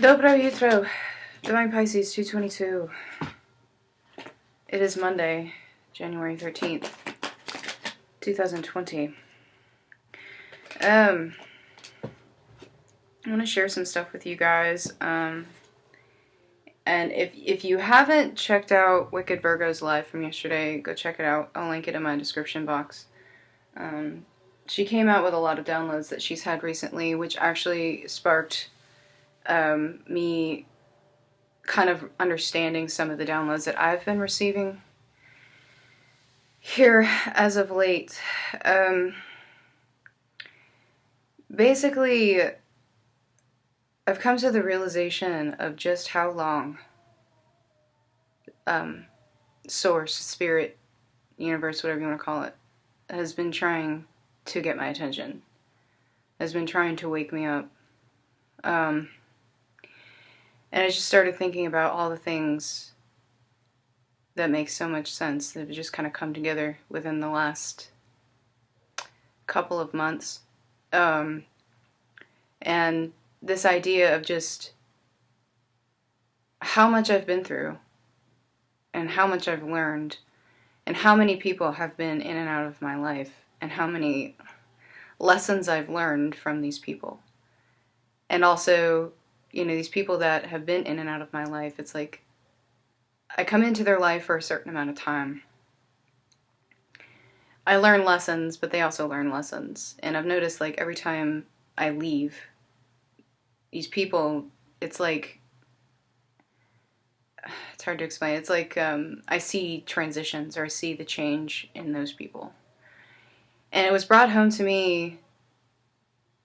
Dobro jutro, Divine Pisces 222. It is Monday, January 13th, 2020. I want to share some stuff with you guys. And if you haven't checked out Wicked Virgo's live from yesterday, go check it out. I'll link it in my description box. She came out with a lot of downloads that she's had recently, which actually sparked me kind of understanding some of the downloads that I've been receiving here as of late. Basically, I've come to the realization of just how long Source, Spirit, Universe, whatever you want to call it, has been trying to get my attention, has been trying to wake me up. And I just started thinking about all the things that make so much sense that have just kind of come together within the last couple of months. And this idea of just how much I've been through and how much I've learned and how many people have been in and out of my life and how many lessons I've learned from these people. And also, you know, these people that have been in and out of my life, it's like I come into their life for a certain amount of time. I learn lessons, but they also learn lessons. And I've noticed, like, every time I leave, these people, it's like, it's hard to explain. It's like I see transitions, or I see the change in those people. And it was brought home to me,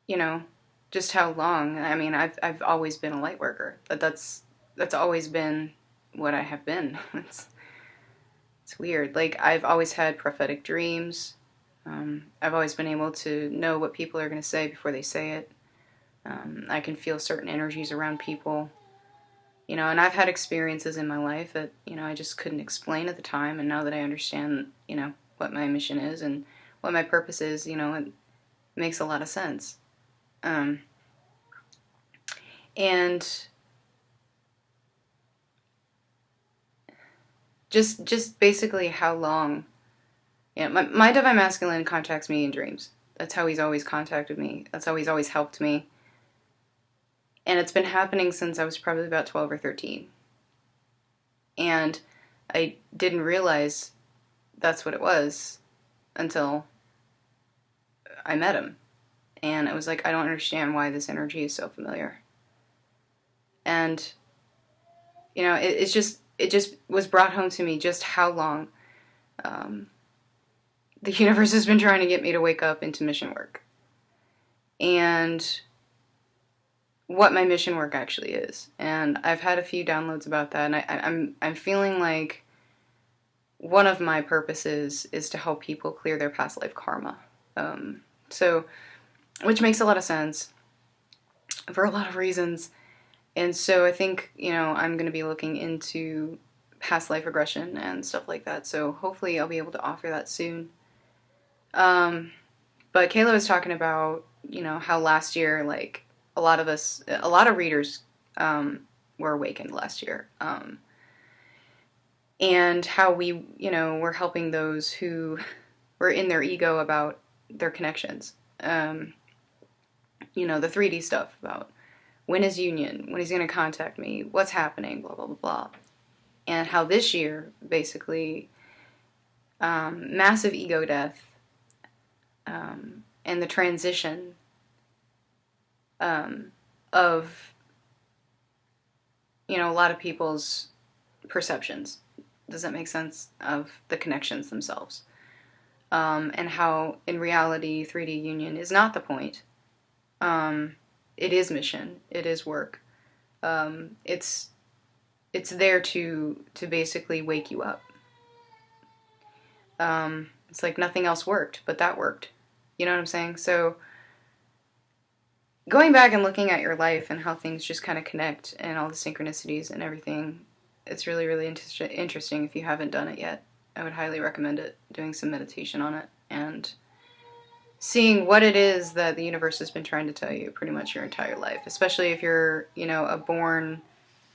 you know, just how long. I mean, I've always been a light worker. That's always been what I have been. It's weird. Like, I've always had prophetic dreams. I've always been able to know what people are going to say before they say it. I can feel certain energies around people. You know, and I've had experiences in my life that, you know, I just couldn't explain at the time. And now that I understand, you know, what my mission is and what my purpose is, you know, it makes a lot of sense. And just basically how long, you know, my Divine Masculine contacts me in dreams. That's how he's always contacted me. That's how he's always helped me. And it's been happening since I was probably about 12 or 13. And I didn't realize that's what it was until I met him. And I was like, I don't understand why this energy is so familiar. And, you know, it just was brought home to me just how long the universe has been trying to get me to wake up into mission work. And what my mission work actually is. And I've had a few downloads about that, and I'm feeling like one of my purposes is to help people clear their past life karma. So, which makes a lot of sense for a lot of reasons. And so I think, you know, I'm going to be looking into past life regression and stuff like that. So hopefully I'll be able to offer that soon. But Kayla was talking about, you know, how last year, like, a lot of readers were awakened last year. And how we, you know, were helping those who were in their ego about their connections. You know, the 3D stuff about when is union, when he's going to contact me, what's happening, blah, blah, blah, blah. And how this year, basically, massive ego death and the transition of, you know, a lot of people's perceptions. Does that make sense? Of the connections themselves. And how, in reality, 3D union is not the point. It is mission. It is work. It's there to basically wake you up. It's like nothing else worked, but that worked. You know what I'm saying? So, going back and looking at your life and how things just kind of connect and all the synchronicities and everything, it's really, really interesting. If you haven't done it yet, I would highly recommend it, doing some meditation on it and seeing what it is that the universe has been trying to tell you pretty much your entire life, especially if you're, you know, a born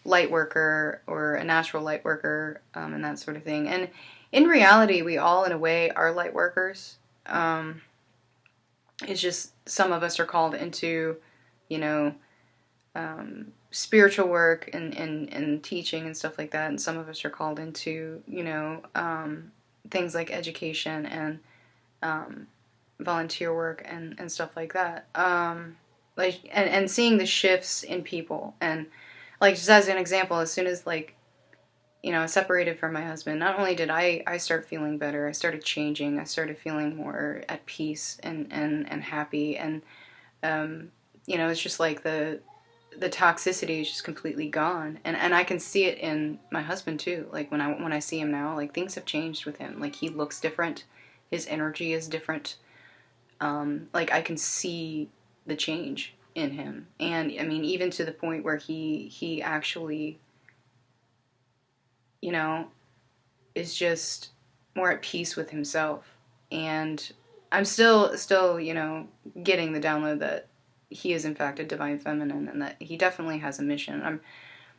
light worker or a natural light worker, and that sort of thing. And in reality, we all, in a way, are light workers. It's just some of us are called into, you know, spiritual work and teaching and stuff like that, and some of us are called into, you know, things like education and volunteer work and stuff like that. Like and seeing the shifts in people, and like just as an example, as soon as like, you know, I separated from my husband, not only did I start feeling better, I started changing, I started feeling more at peace and happy, and you know, it's just like the toxicity is just completely gone, and I can see it in my husband too. Like when I see him now, like things have changed with him. Like he looks different, his energy is different. Like I can see the change in him, and I mean even to the point where he actually, you know, is just more at peace with himself. And I'm still, you know, getting the download that he is in fact a divine feminine, and that he definitely has a mission. I'm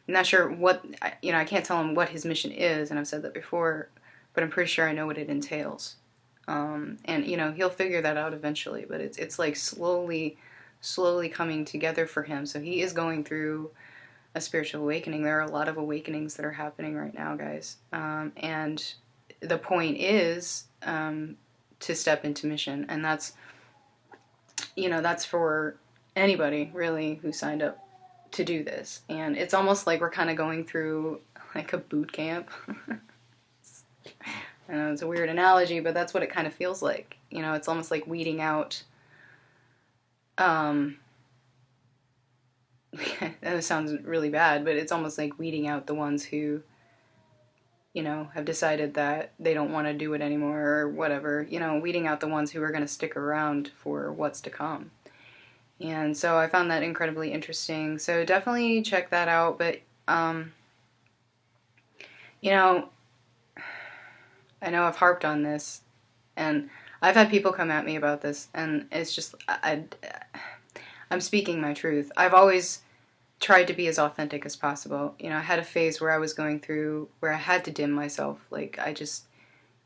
not sure what, you know, I can't tell him what his mission is, and I've said that before, but I'm pretty sure I know what it entails. And you know, he'll figure that out eventually, but it's like slowly coming together for him. So he is going through a spiritual awakening. There are a lot of awakenings that are happening right now, guys. And the point is to step into mission, and that's, you know, that's for anybody really who signed up to do this. And it's almost like we're kind of going through like a boot camp. I know it's a weird analogy, but that's what it kind of feels like. You know, it's almost like weeding out. That sounds really bad, but it's almost like weeding out the ones who, you know, have decided that they don't want to do it anymore or whatever. You know, weeding out the ones who are going to stick around for what's to come. And so I found that incredibly interesting. So definitely check that out. But, you know, I know I've harped on this, and I've had people come at me about this, and it's just, I'm speaking my truth. I've always tried to be as authentic as possible. You know, I had a phase where I was going through, where I had to dim myself. Like, I just,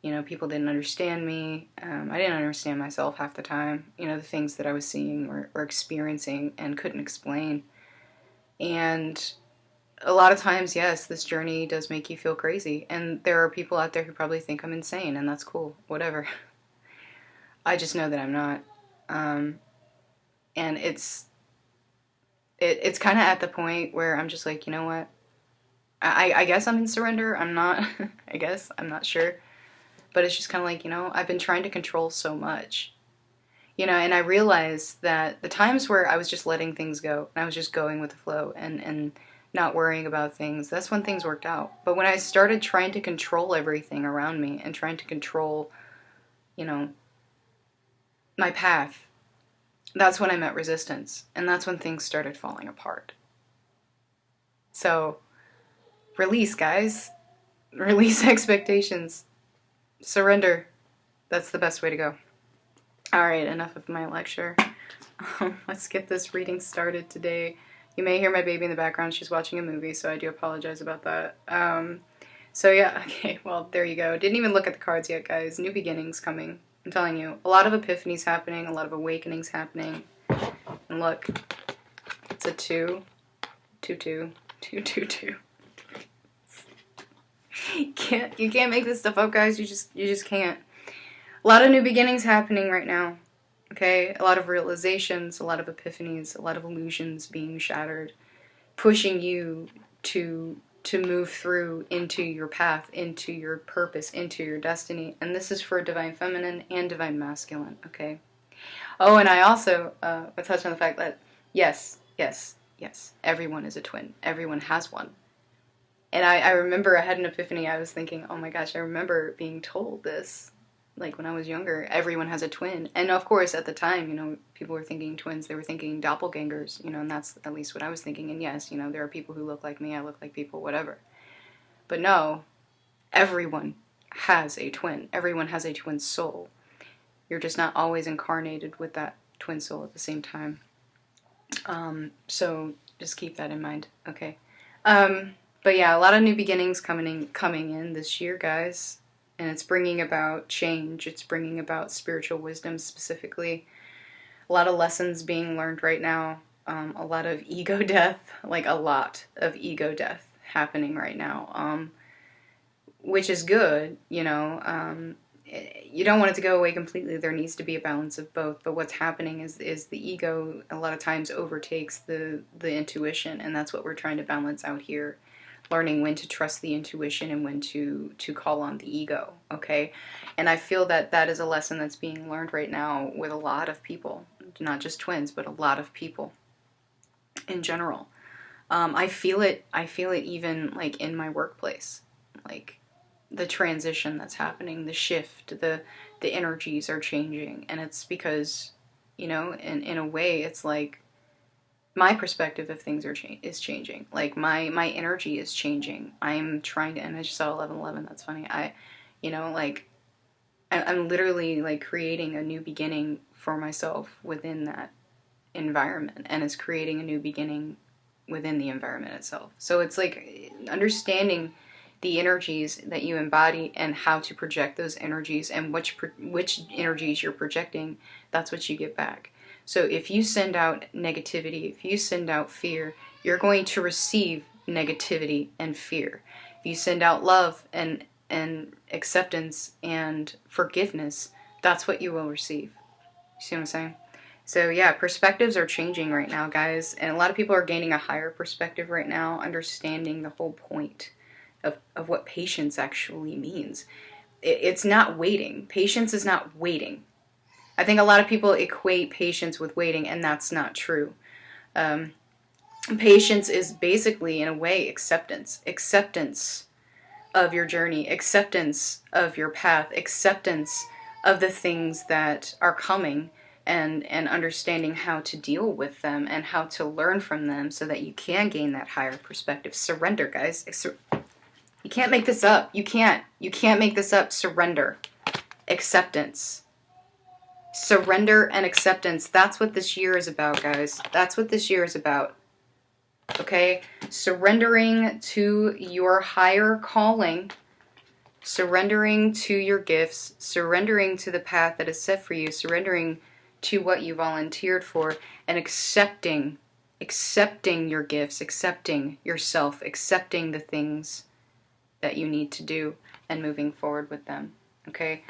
you know, people didn't understand me. I didn't understand myself half the time. You know, the things that I was seeing or experiencing and couldn't explain. And a lot of times, yes, this journey does make you feel crazy. And there are people out there who probably think I'm insane, and that's cool. Whatever. I just know that I'm not. And it's kind of at the point where I'm just like, you know what? I guess I'm in surrender. I'm not. I guess. I'm not sure. But it's just kind of like, you know, I've been trying to control so much. You know, and I realized that the times where I was just letting things go, and I was just going with the flow and not worrying about things, that's when things worked out. But when I started trying to control everything around me and trying to control, you know, my path, that's when I met resistance. And that's when things started falling apart. So, release, guys. Release expectations. Surrender. That's the best way to go. Alright, enough of my lecture. Let's get this reading started today. You may hear my baby in the background. She's watching a movie, so I do apologize about that. So yeah, okay, well, there you go. Didn't even look at the cards yet, guys. New beginnings coming. I'm telling you. A lot of epiphanies happening, a lot of awakenings happening. And look, it's a 2, 2, 2, 2, 2, 2. You can't make this stuff up, guys. You just can't. A lot of new beginnings happening right now. Okay, a lot of realizations, a lot of epiphanies, a lot of illusions being shattered, pushing you to move through into your path, into your purpose, into your destiny. And this is for divine feminine and divine masculine, okay? Oh, and I also touch on the fact that yes, everyone is a twin. Everyone has one. And I remember I had an epiphany. I was thinking, oh my gosh, I remember being told this. Like when I was younger, everyone has a twin. And of course, at the time, you know, people were thinking twins. They were thinking doppelgangers, you know, and that's at least what I was thinking. And yes, you know, there are people who look like me. I look like people, whatever. But no, everyone has a twin. Everyone has a twin soul. You're just not always incarnated with that twin soul at the same time. So just keep that in mind, okay? But yeah, a lot of new beginnings coming in this year, guys. And it's bringing about change. It's bringing about spiritual wisdom specifically. A lot of lessons being learned right now. A lot of ego death, like a lot of ego death happening right now, which is good, you know. You don't want it to go away completely. There needs to be a balance of both. But what's happening is the ego a lot of times overtakes the intuition, and that's what we're trying to balance out here. Learning when to trust the intuition and when to call on the ego, okay? And I feel that that is a lesson that's being learned right now with a lot of people, not just twins, but a lot of people in general. I feel it even like in my workplace, like the transition that's happening, the shift, the energies are changing, and it's because, you know, in a way, it's like my perspective of things is changing. Like my energy is changing. I'm trying to, and I just saw 1111. That's funny. You know, like I'm literally like creating a new beginning for myself within that environment, and it's creating a new beginning within the environment itself. So it's like understanding the energies that you embody and how to project those energies, and which energies you're projecting, that's what you get back. So if you send out negativity, if you send out fear, you're going to receive negativity and fear. If you send out love and acceptance and forgiveness, that's what you will receive. You see what I'm saying? So yeah, perspectives are changing right now, guys. And a lot of people are gaining a higher perspective right now, understanding the whole point of what patience actually means. It's not waiting. Patience is not waiting. I think a lot of people equate patience with waiting, and that's not true. Patience is basically, in a way, acceptance. Acceptance of your journey, acceptance of your path, acceptance of the things that are coming, and understanding how to deal with them and how to learn from them so that you can gain that higher perspective. Surrender, guys. You can't make this up. You can't make this up. Surrender. Acceptance. Surrender and acceptance. That's what this year is about, guys. That's what this year is about. Okay? Surrendering to your higher calling. Surrendering to your gifts. Surrendering to the path that is set for you. Surrendering to what you volunteered for. And accepting your gifts. Accepting yourself. Accepting the things that you need to do and moving forward with them. Okay?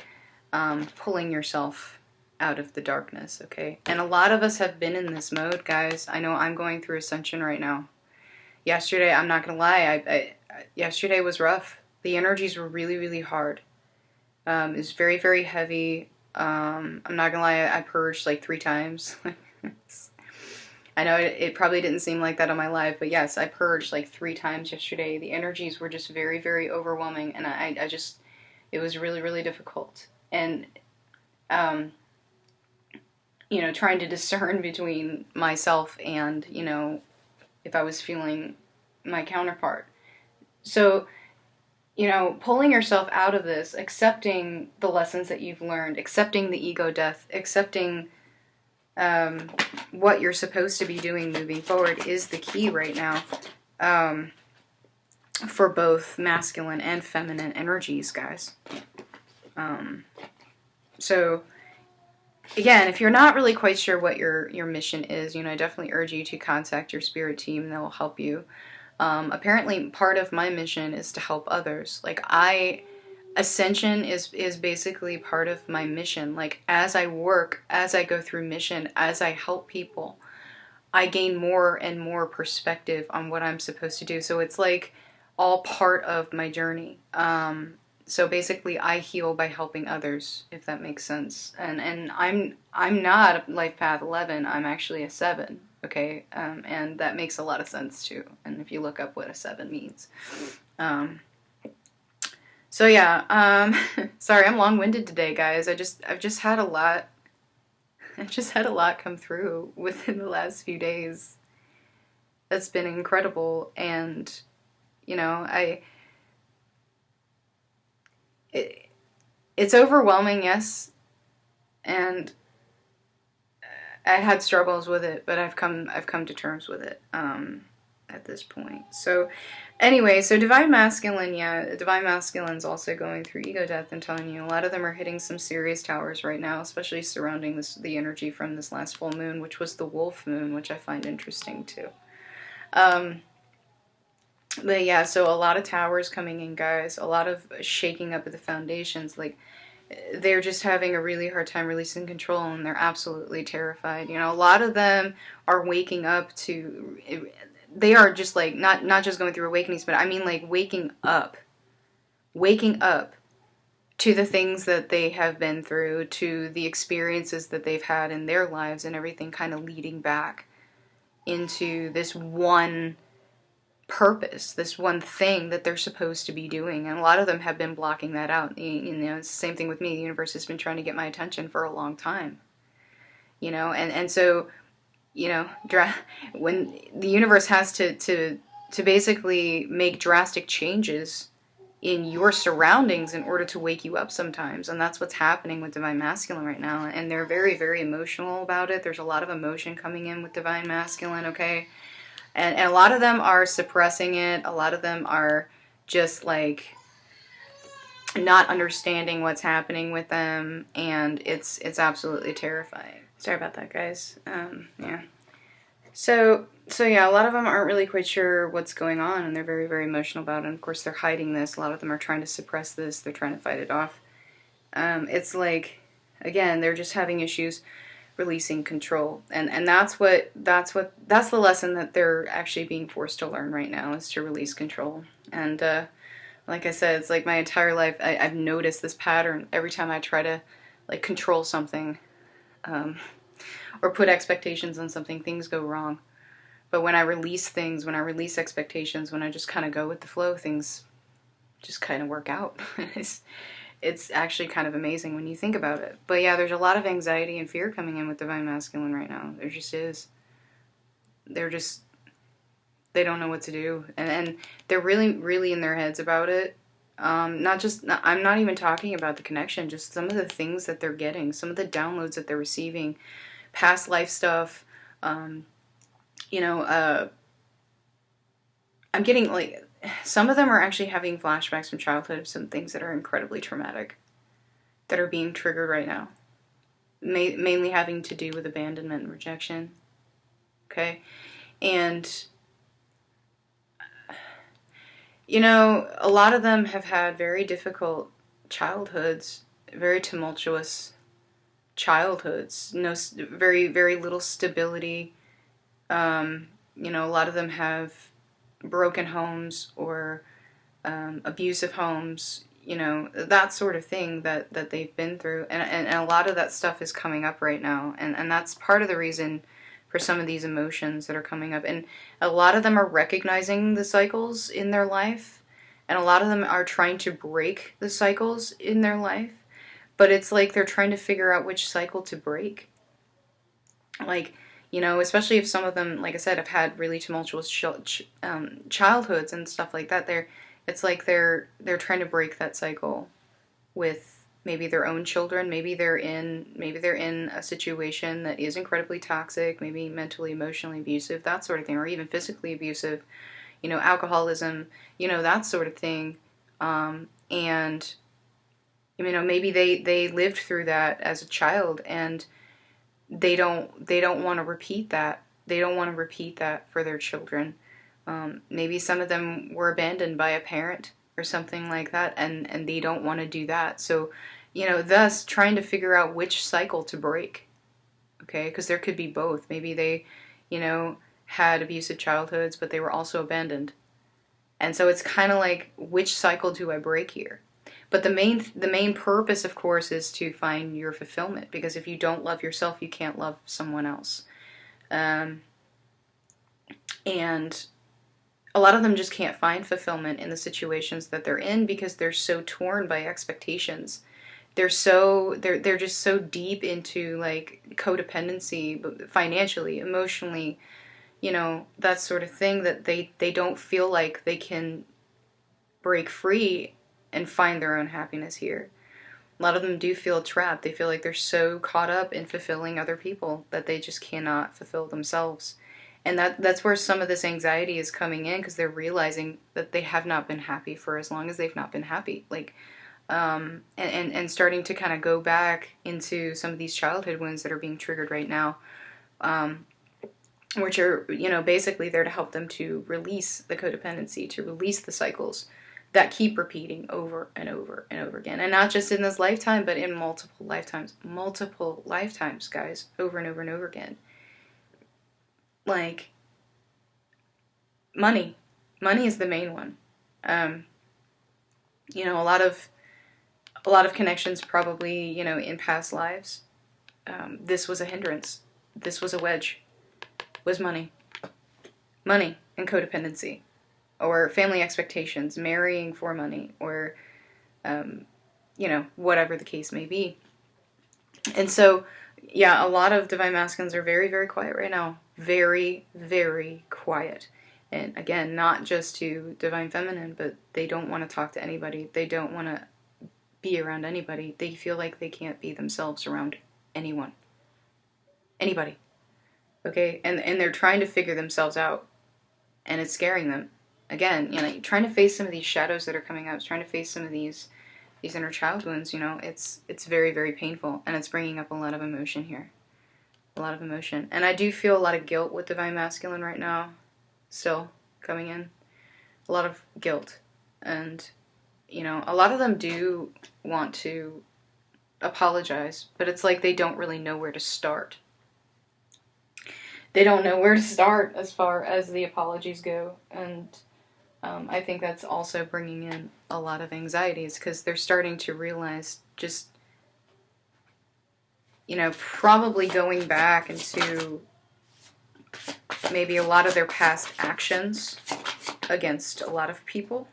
Pulling yourself out of the darkness, okay? And a lot of us have been in this mode, guys. I know I'm going through ascension right now. Yesterday, I'm not gonna lie, yesterday was rough. The energies were really, really hard. It was very, very heavy. I'm not gonna lie, I purged like 3 times. I know it probably didn't seem like that on my live, but yes, I purged like 3 times yesterday. The energies were just very, very overwhelming, and I just, it was really, really difficult. And, you know, trying to discern between myself and, you know, if I was feeling my counterpart. So, you know, pulling yourself out of this, accepting the lessons that you've learned, accepting the ego death, accepting what you're supposed to be doing moving forward is the key right now for both masculine and feminine energies, guys. So, again, if you're not really quite sure what your mission is, you know, I definitely urge you to contact your spirit team. They'll help you. Apparently, part of my mission is to help others. Like, ascension is basically part of my mission. Like, as I work, as I go through mission, as I help people, I gain more and more perspective on what I'm supposed to do. So it's like all part of my journey. So basically, I heal by helping others, if that makes sense. And I'm not a life path 11. I'm actually a 7. Okay, and that makes a lot of sense too. And if you look up what a 7 means, so yeah. Sorry, I'm long-winded today, guys. I've just had a lot. I've just had a lot come through within the last few days. That's been incredible, and you know, it's overwhelming, yes, And I had struggles with it, but I've come to terms with it at this point. So anyway, so Divine Masculine, yeah, Divine Masculine's also going through ego death. I'm telling you, a lot of them are hitting some serious towers right now, especially surrounding the energy from this last full moon, which was the wolf moon, which I find interesting too. But yeah, so a lot of towers coming in, guys. A lot of shaking up of the foundations. Like, they're just having a really hard time releasing control, and they're absolutely terrified. You know, a lot of them are waking up to... They are just like, not just going through awakenings, but I mean like waking up to the things that they have been through, to the experiences that they've had in their lives, and everything kind of leading back into this one purpose, this one thing that they're supposed to be doing. And a lot of them have been blocking that out. You know, it's the same thing with me. The universe has been trying to get my attention for a long time. You know, and so, you know, when the universe has to basically make drastic changes in your surroundings in order to wake you up sometimes. And that's what's happening with Divine Masculine right now. And they're very, very emotional about it. There's a lot of emotion coming in with Divine Masculine, okay? And a lot of them are suppressing it. A lot of them are just like not understanding what's happening with them. And it's absolutely terrifying. Sorry about that, guys. Yeah. So yeah, a lot of them aren't really quite sure what's going on, and they're very, very emotional about it. And of course, they're hiding this. A lot of them are trying to suppress this. They're trying to fight it off. It's like, again, they're just having issues releasing control, and that's the lesson that they're actually being forced to learn right now, is to release control. And like I said, it's like my entire life I've noticed this pattern. Every time I try to like control something, or put expectations on something, things go wrong. But when I release things, when I release expectations, when I just kind of go with the flow, things just kind of work out. It's actually kind of amazing when you think about it. But yeah, there's a lot of anxiety and fear coming in with Divine Masculine right now. There just is. They don't know what to do. And they're really, really in their heads about it. I'm not even talking about the connection, just some of the things that they're getting, some of the downloads that they're receiving, past life stuff. You know, I'm getting like, some of them are actually having flashbacks from childhood of some things that are incredibly traumatic that are being triggered right now. Mainly having to do with abandonment and rejection. Okay? And, you know, a lot of them have had very difficult childhoods, very tumultuous childhoods, very, very little stability. You know, a lot of them have broken homes or abusive homes, you know, that sort of thing that they've been through. And a lot of that stuff is coming up right now. And that's part of the reason for some of these emotions that are coming up. And a lot of them are recognizing the cycles in their life. And a lot of them are trying to break the cycles in their life. But it's like they're trying to figure out which cycle to break. Like, you know, especially if some of them, like I said, have had really tumultuous childhoods and stuff like that. It's like they're trying to break that cycle with maybe their own children. Maybe they're in a situation that is incredibly toxic, maybe mentally, emotionally abusive, that sort of thing, or even physically abusive. You know, alcoholism, you know, that sort of thing. And you know, maybe they lived through that as a child, and they don't want to repeat that. They don't want to repeat that for their children. Maybe some of them were abandoned by a parent or something like that, and they don't want to do that. So, you know, thus trying to figure out which cycle to break. Okay, because there could be both. Maybe they, you know, had abusive childhoods, but they were also abandoned. And so it's kind of like, which cycle do I break here? But the main purpose, of course, is to find your fulfillment. Because if you don't love yourself, you can't love someone else. And a lot of them just can't find fulfillment in the situations that they're in because they're so torn by expectations. They're just so deep into like codependency, financially, emotionally, you know, that sort of thing, that they don't feel like they can break free and find their own happiness here. A lot of them do feel trapped. They feel like they're so caught up in fulfilling other people that they just cannot fulfill themselves. And that's where some of this anxiety is coming in, because they're realizing that they have not been happy for as long as they've not been happy. Like, and starting to kind of go back into some of these childhood wounds that are being triggered right now, which are, basically there to help them to release the codependency, to release the cycles that keep repeating over and over and over again. And not just in this lifetime, but in multiple lifetimes, guys, over and over and over again. Like, money is the main one. A lot of connections probably, in past lives, this was a hindrance. This was a wedge. Was money and codependency, or family expectations, marrying for money, or whatever the case may be. And so, yeah, a lot of divine masculines are very, very quiet right now. Very, very quiet. And again, not just to divine feminine, but they don't want to talk to anybody. They don't want to be around anybody. They feel like they can't be themselves around anyone. Anybody. Okay? And they're trying to figure themselves out. And it's scaring them. Again, trying to face some of these shadows that are coming up, trying to face some of these inner child wounds, it's very, very painful. And it's bringing up a lot of emotion here. A lot of emotion. And I do feel a lot of guilt with divine masculine right now. Still coming in. A lot of guilt. And, a lot of them do want to apologize, but it's like they don't really know where to start. They don't know where to start as far as the apologies go. And I think that's also bringing in a lot of anxieties, because they're starting to realize just, probably going back into maybe a lot of their past actions against a lot of people,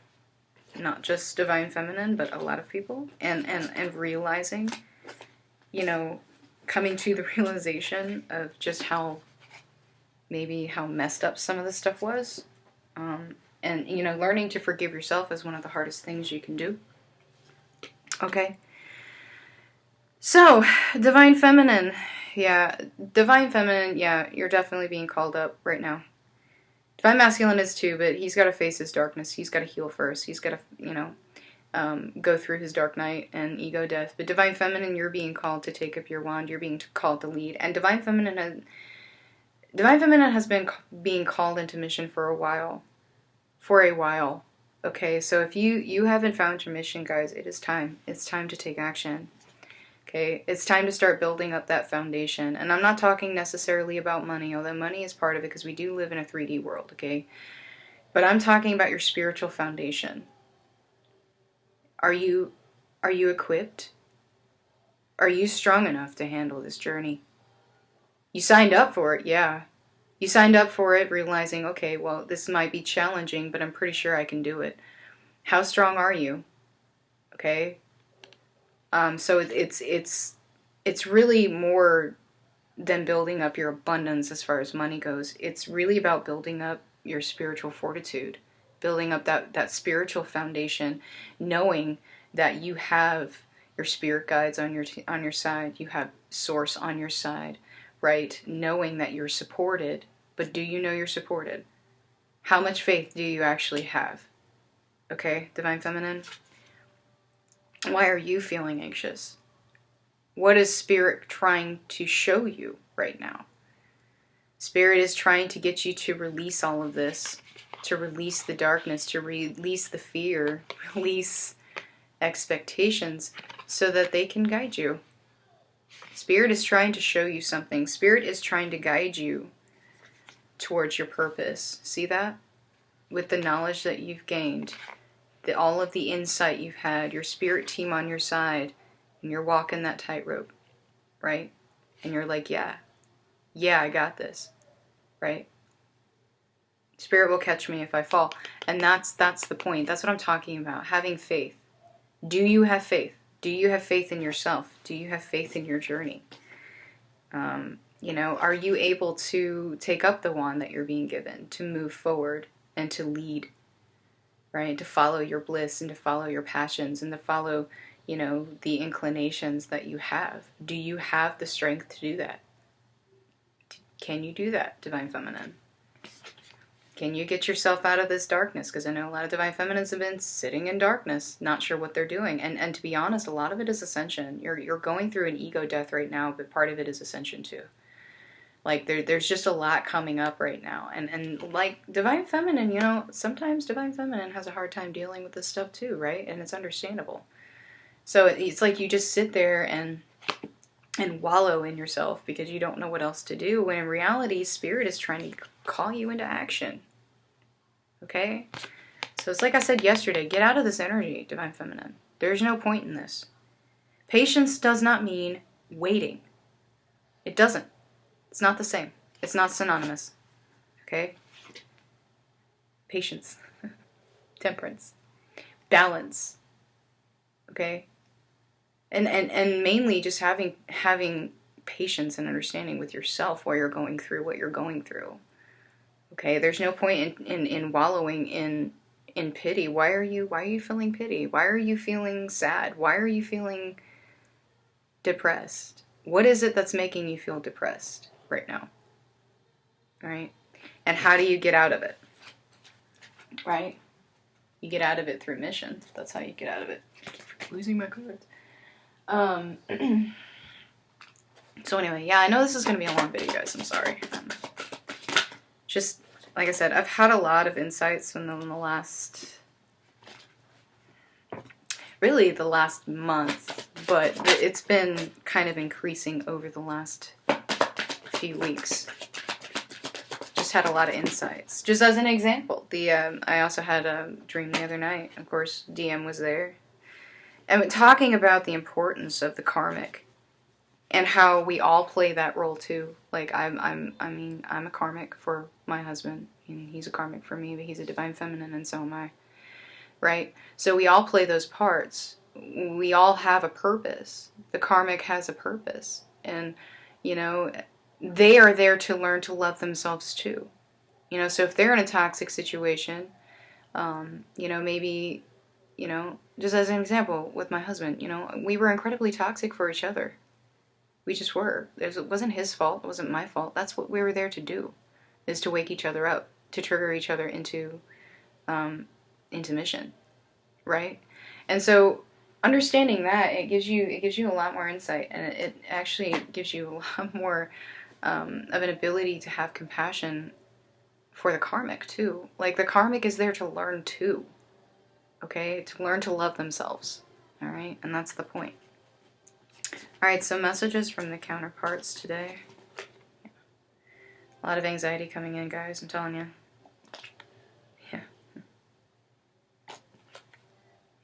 not just divine feminine, but a lot of people, and realizing, coming to the realization of just how messed up some of this stuff was, and learning to forgive yourself is one of the hardest things you can do. Okay, so divine feminine, yeah, you're definitely being called up right now. Divine masculine is too, but he's got to face his darkness. He's got to heal first. He's got to, go through his dark night and ego death. But divine feminine, you're being called to take up your wand. You're being called to lead. And divine feminine has been being called into mission for a while. Okay, so if you haven't found your mission, guys, it is time. It's time to take action. Okay, it's time to start building up that foundation. And I'm not talking necessarily about money, although money is part of it, because we do live in a 3D world, okay? But I'm talking about your spiritual foundation. Are you equipped? Are you strong enough to handle this journey? You signed up for it, yeah. You signed up for it realizing, okay, well, this might be challenging, but I'm pretty sure I can do it. How strong are you? Okay? So it's really more than building up your abundance as far as money goes. It's really about building up your spiritual fortitude, building up that spiritual foundation, knowing that you have your spirit guides on your side, you have source on your side, right? Knowing that you're supported, but do you know you're supported? How much faith do you actually have? Okay, divine feminine? Why are you feeling anxious? What is Spirit trying to show you right now? Spirit is trying to get you to release all of this, to release the darkness, to release the fear, release expectations, so that they can guide you. Spirit is trying to show you something. Spirit is trying to guide you towards your purpose. See that? With the knowledge that you've gained, all of the insight you've had, your spirit team on your side, and you're walking that tightrope, right? And you're like, yeah, I got this, right? Spirit will catch me if I fall. And that's the point. That's what I'm talking about, having faith. Do you have faith? Do you have faith in yourself? Do you have faith in your journey? Are you able to take up the wand that you're being given, to move forward and to lead? Right, to follow your bliss and to follow your passions and to follow you know, the inclinations that you have. Do you have the strength to do that? Can you do that, Divine Feminine? Can you get yourself out of this darkness? Because I know a lot of Divine Feminines have been sitting in darkness, not sure what they're doing. And to be honest, a lot of it is ascension. You're going through an ego death right now, but part of it is ascension too. Like, there's just a lot coming up right now. And like, Divine Feminine, you know, sometimes Divine Feminine has a hard time dealing with this stuff too, right? And it's understandable. So it's like you just sit there and wallow in yourself because you don't know what else to do, when in reality, Spirit is trying to call you into action. Okay? So it's like I said yesterday, get out of this energy, Divine Feminine. There's no point in this. Patience does not mean waiting. It doesn't. It's not the same. It's not synonymous. Okay? Patience. Temperance. Balance. Okay? And mainly just having patience and understanding with yourself while you're going through what you're going through. Okay, there's no point in wallowing in pity. Why are you feeling pity? Why are you feeling sad? Why are you feeling depressed? What is it that's making you feel depressed right now? Right? And how do you get out of it? Right? You get out of it through mission. That's how you get out of it. I keep losing my cards. So anyway, yeah, I know this is going to be a long video, guys. I'm sorry. Just, like I said, I've had a lot of insights in the last, really the last month, but it's been kind of increasing over the last few weeks. Just had a lot of insights. Just as an example, I also had a dream the other night. Of course, DM was there. And talking about the importance of the karmic and how we all play that role too. Like, I'm a karmic for my husband, and he's a karmic for me, but he's a Divine Feminine, and so am I. Right? So we all play those parts. We all have a purpose. The karmic has a purpose. And, you know, they are there to learn to love themselves too. You know, so if they're in a toxic situation, you know, maybe, you know, just as an example with my husband, you know, we were incredibly toxic for each other. We just were. It wasn't his fault. It wasn't my fault. That's what we were there to do, is to wake each other up, to trigger each other into mission, right? And so understanding that, it gives you a lot more insight, and it actually gives you a lot more of an ability to have compassion for the karmic too. Like, the karmic is there to learn too. Okay, to learn to love themselves. All right, and that's the point. All right, so messages from the counterparts today. A lot of anxiety coming in, guys, I'm telling you. Yeah.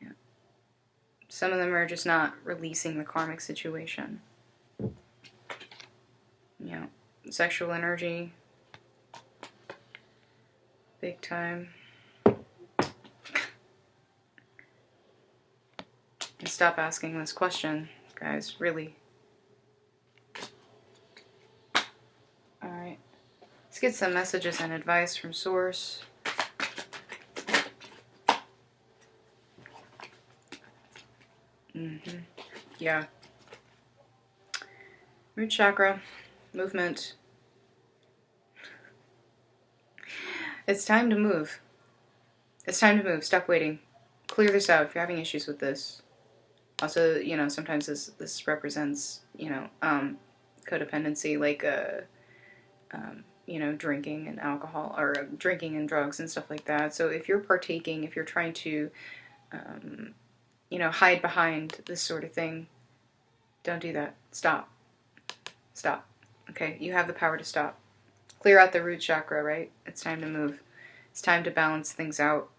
Yeah. Some of them are just not releasing the karmic situation. You know, sexual energy. Big time. And stop asking this question, guys, really. Alright. Let's get some messages and advice from Source. Yeah. Root chakra. Movement. It's time to move. It's time to move. Stop waiting. Clear this out if you're having issues with this. Also, you know, sometimes this represents, you know, codependency, like, you know, drinking and alcohol, or drinking and drugs and stuff like that. So if you're partaking, if you're trying to, you know, hide behind this sort of thing, don't do that. Stop. Stop. Okay? You have the power to stop. Clear out the root chakra, right? It's time to move. It's time to balance things out.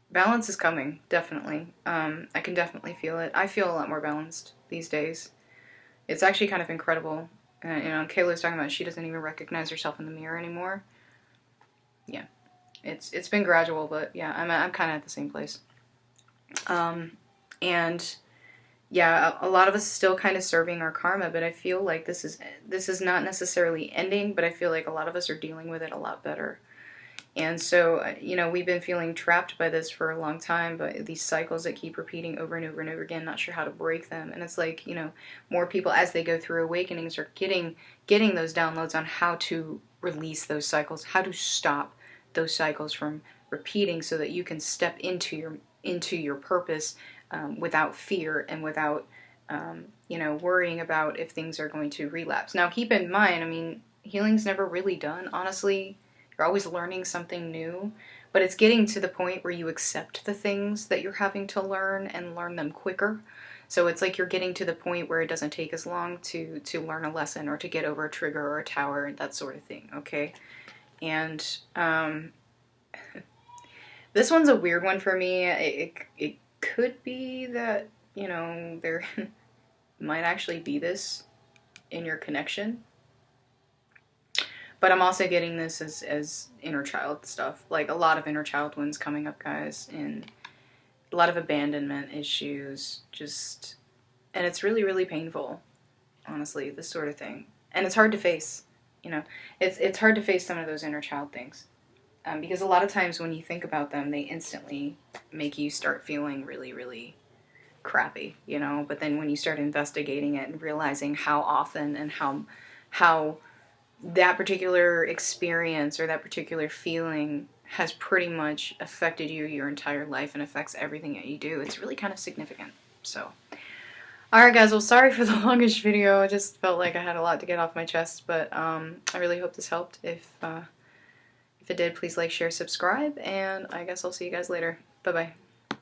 Balance is coming, definitely. I can definitely feel it. I feel a lot more balanced these days. It's actually kind of incredible. You know, Kayla was talking about she doesn't even recognize herself in the mirror anymore. Yeah, it's been gradual, but yeah, I'm kind of at the same place. And yeah, a lot of us still kind of serving our karma, but I feel like this is not necessarily ending, but I feel like a lot of us are dealing with it a lot better. And so, you know, we've been feeling trapped by this for a long time, but these cycles that keep repeating over and over and over again, not sure how to break them. And it's like, you know, more people as they go through awakenings are getting those downloads on how to release those cycles, how to stop those cycles from repeating, so that you can step into your purpose without fear and without you know, worrying about if things are going to relapse. Now, keep in mind, I mean, healing's never really done, honestly. You're always learning something new, but it's getting to the point where you accept the things that you're having to learn and learn them quicker. So it's like you're getting to the point where it doesn't take as long to learn a lesson or to get over a trigger or a tower and that sort of thing, okay? And this one's a weird one for me. It could be that, you know, there might actually be this in your connection. But I'm also getting this as inner child stuff. Like a lot of inner child ones coming up, guys. And a lot of abandonment issues. And it's really, really painful. Honestly, this sort of thing. And it's hard to face. You know, it's hard to face some of those inner child things. Because a lot of times when you think about them, they instantly make you start feeling really, really crappy, you know. But then when you start investigating it and realizing how often and how that particular experience or that particular feeling has pretty much affected you your entire life and affects everything that you do, it's really kind of significant. So, alright guys, well, sorry for the longish video. I just felt like I had a lot to get off my chest, but I really hope this helped. If it did, please like, share, subscribe, and I guess I'll see you guys later. Bye-bye.